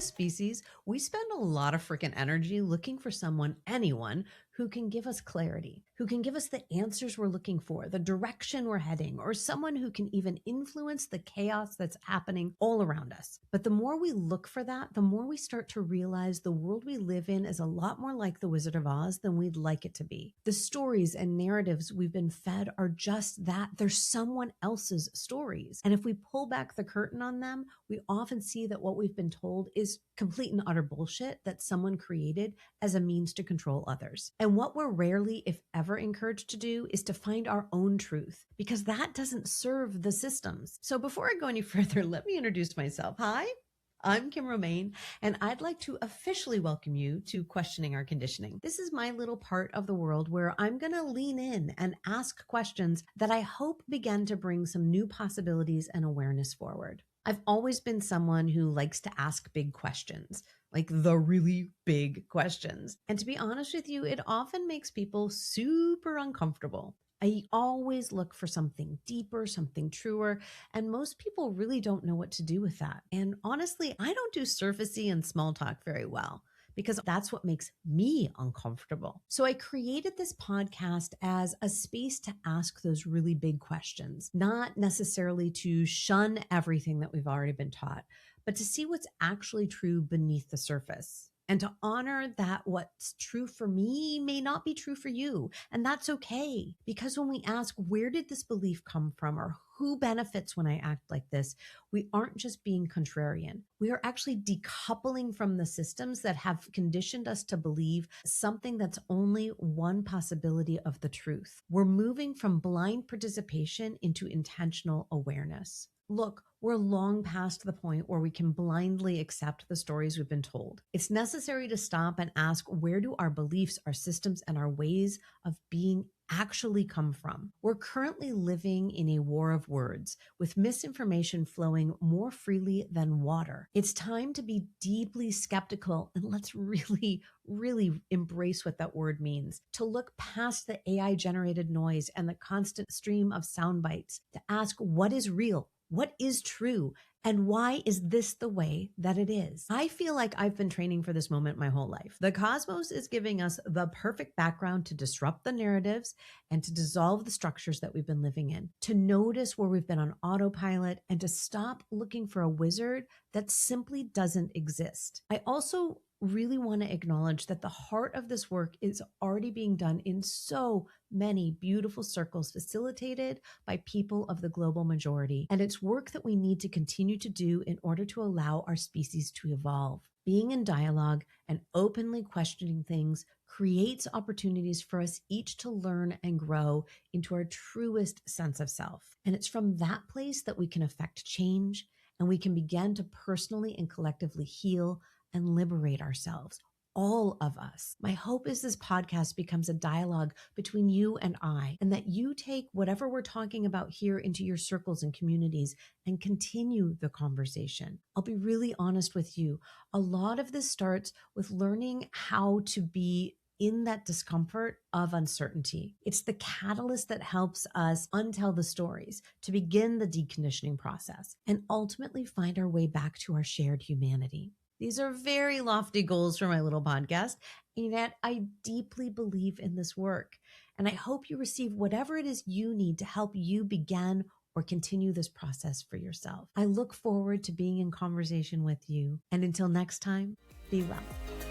a species, we spend a lot of freaking energy looking for anyone who can give us clarity, who can give us the answers we're looking for, the direction we're heading, or someone who can even influence the chaos that's happening all around us. But the more we look for that, the more we start to realize the world we live in is a lot more like the Wizard of Oz than we'd like it to be. The stories and narratives we've been fed are just that. They're someone else's stories. And if we pull back the curtain on them, we often see that what we've been told is complete and utter bullshit that someone created as a means to control others. And what we're rarely, if ever, encouraged to do is to find our own truth, because that doesn't serve the systems. So before I go any further, let me introduce myself. Hi, I'm Kim Romaine, and I'd like to officially welcome you to Questioning Our Conditioning. This is my little part of the world where I'm going to lean in and ask questions that I hope begin to bring some new possibilities and awareness forward. I've always been someone who likes to ask big questions, like the really big questions. And to be honest with you, it often makes people super uncomfortable. I always look for something deeper, something truer, and most people really don't know what to do with that. And honestly, I don't do surfacey and small talk very well, because that's what makes me uncomfortable. So I created this podcast as a space to ask those really big questions, not necessarily to shun everything that we've already been taught, but to see what's actually true beneath the surface. And to honor that what's true for me may not be true for you. And that's okay. Because when we ask, where did this belief come from, or who benefits when I act like this, we aren't just being contrarian. We are actually decoupling from the systems that have conditioned us to believe something that's only one possibility of the truth. We're moving from blind participation into intentional awareness. Look, we're long past the point where we can blindly accept the stories we've been told. It's necessary to stop and ask, where do our beliefs, our systems, and our ways of being actually come from? We're currently living in a war of words, with misinformation flowing more freely than water. It's time to be deeply skeptical, and let's really embrace what that word means. To look past the AI-generated noise and the constant stream of sound bites, to ask what is real, what is true, and why is this the way that it is? I feel like I've been training for this moment my whole life. The cosmos is giving us the perfect background to disrupt the narratives and to dissolve the structures that we've been living in, to notice where we've been on autopilot, and to stop looking for a wizard that simply doesn't exist. I also really want to acknowledge that the heart of this work is already being done in so many beautiful circles facilitated by people of the global majority. And it's work that we need to continue to do in order to allow our species to evolve. Being in dialogue and openly questioning things creates opportunities for us each to learn and grow into our truest sense of self. And it's from that place that we can affect change, and we can begin to personally and collectively heal and liberate ourselves, all of us. My hope is this podcast becomes a dialogue between you and I, and that you take whatever we're talking about here into your circles and communities and continue the conversation. I'll be really honest with you. A lot of this starts with learning how to be in that discomfort of uncertainty. It's the catalyst that helps us untell the stories, to begin the deconditioning process, and ultimately find our way back to our shared humanity. These are very lofty goals for my little podcast, and yet I deeply believe in this work. And I hope you receive whatever it is you need to help you begin or continue this process for yourself. I look forward to being in conversation with you. And until next time, be well.